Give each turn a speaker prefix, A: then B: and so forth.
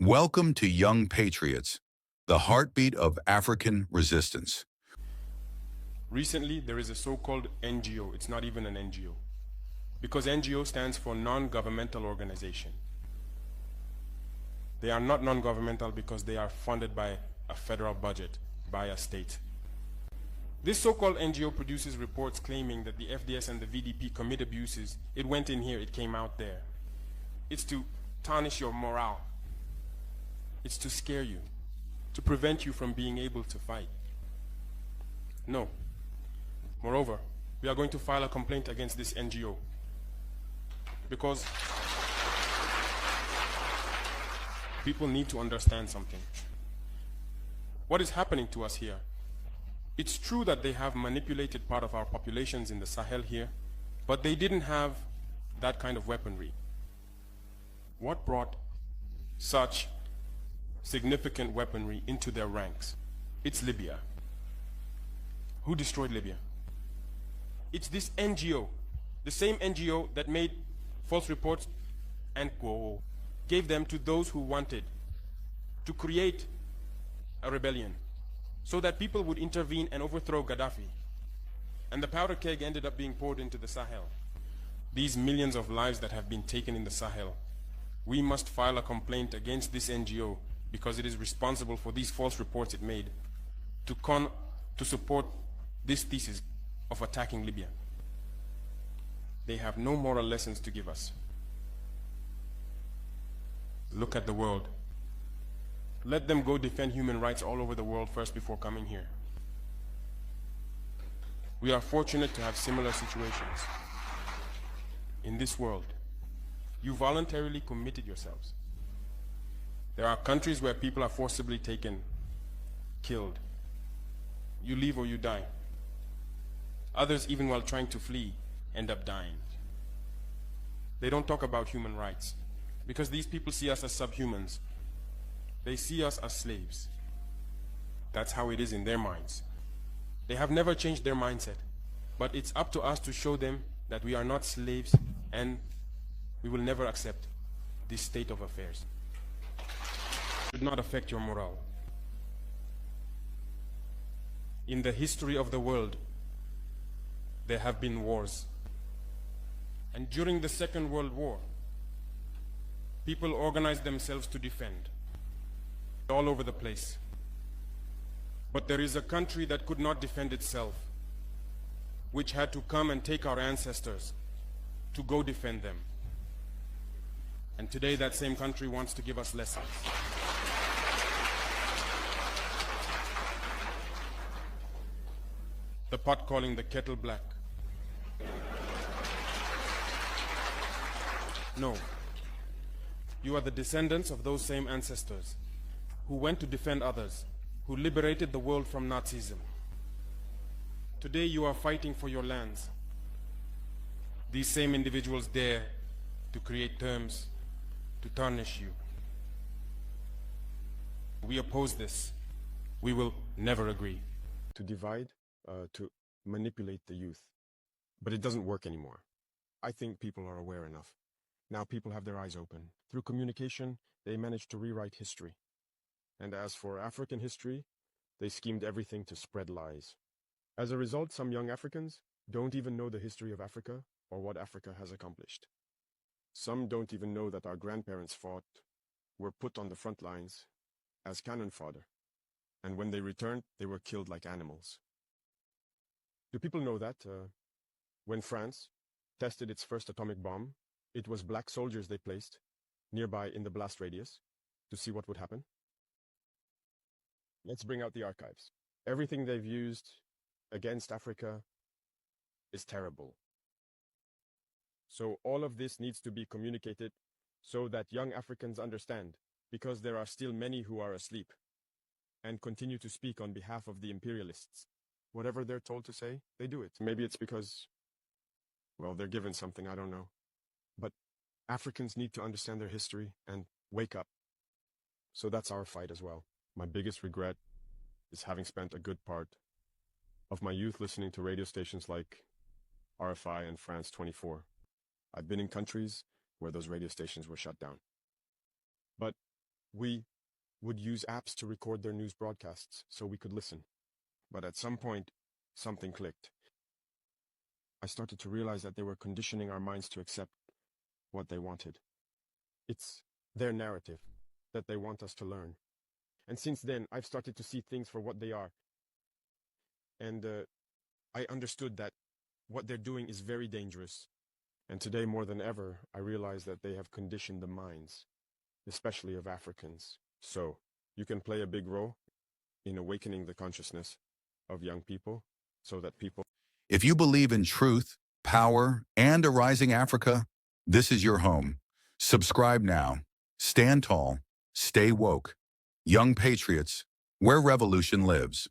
A: Welcome to Young Patriots, the heartbeat of African resistance.
B: Recently, there is a so-called NGO. It's not even an NGO. Because NGO stands for non-governmental organization. They are not non-governmental because they are funded by a federal budget, by a state. This so-called NGO produces reports claiming that the FDS and the VDP commit abuses. It went in here, it came out there. It's to tarnish your morale. It's to scare you, to prevent you from being able to fight. No. Moreover, we are going to file a complaint against this NGO because people need to understand something. What is happening to us here? It's true that they have manipulated part of our populations in the Sahel here, but they didn't have that kind of weaponry. What brought such significant weaponry into their ranks? It's Libya. Who destroyed Libya? It's this NGO, the same NGO that made false reports and gave them to those who wanted to create a rebellion so that people would intervene and overthrow Gaddafi. And the powder keg ended up being poured into the Sahel. These millions of lives that have been taken in the Sahel, we must file a complaint against this NGO because it is responsible for these false reports it made to support this thesis of attacking Libya. They have no moral lessons to give us. Look at the world. Let them go defend human rights all over the world first before coming here. We are fortunate to have similar situations. In this world, you voluntarily committed yourselves. There are countries where people are forcibly taken, killed. You leave or you die. Others, even while trying to flee, end up dying. They don't talk about human rights because these people see us as subhumans. They see us as slaves. That's how it is in their minds. They have never changed their mindset, but it's up to us to show them that we are not slaves and we will never accept this state of affairs. It should not affect your morale. In the history of the world, there have been wars. And during the Second World War, people organized themselves to defend all over the place. But there is a country that could not defend itself, which had to come and take our ancestors to go defend them. And today that same country wants to give us lessons. The pot calling the kettle black. No. You are the descendants of those same ancestors who went to defend others, who liberated the world from Nazism. Today you are fighting for your lands. These same individuals dare to create terms to tarnish you. We oppose this. We will never agree.
C: To divide, to manipulate the youth. But it doesn't work anymore. I think people are aware enough. Now people have their eyes open. Through communication, they managed to rewrite history. And as for African history, they schemed everything to spread lies. As a result, some young Africans don't even know the history of Africa or what Africa has accomplished. Some don't even know that our grandparents fought, were put on the front lines as cannon fodder. And when they returned, they were killed like animals. Do people know that when France tested its first atomic bomb, it was black soldiers they placed nearby in the blast radius to see what would happen? Let's bring out the archives. Everything they've used against Africa is terrible. So all of this needs to be communicated so that young Africans understand, because there are still many who are asleep and continue to speak on behalf of the imperialists. Whatever they're told to say, they do it. Maybe it's because, well, they're given something, I don't know. But Africans need to understand their history and wake up. So that's our fight as well. My biggest regret is having spent a good part of my youth listening to radio stations like RFI and France 24. I've been in countries where those radio stations were shut down. But We would use apps to record their news broadcasts so we could listen. But at some point, something clicked. I started to realize that they were conditioning our minds to accept what they wanted. It's their narrative that they want us to learn. And since then, I've started to see things for what they are. And I understood that what they're doing is very dangerous. And today, more than ever, I realize that they have conditioned the minds, especially of Africans. So, you can play a big role in awakening the consciousness of young people so that people...
A: If you believe in truth, power, and a rising Africa, this is your home. Subscribe now. Stand tall. Stay woke. Young Patriots, where revolution lives.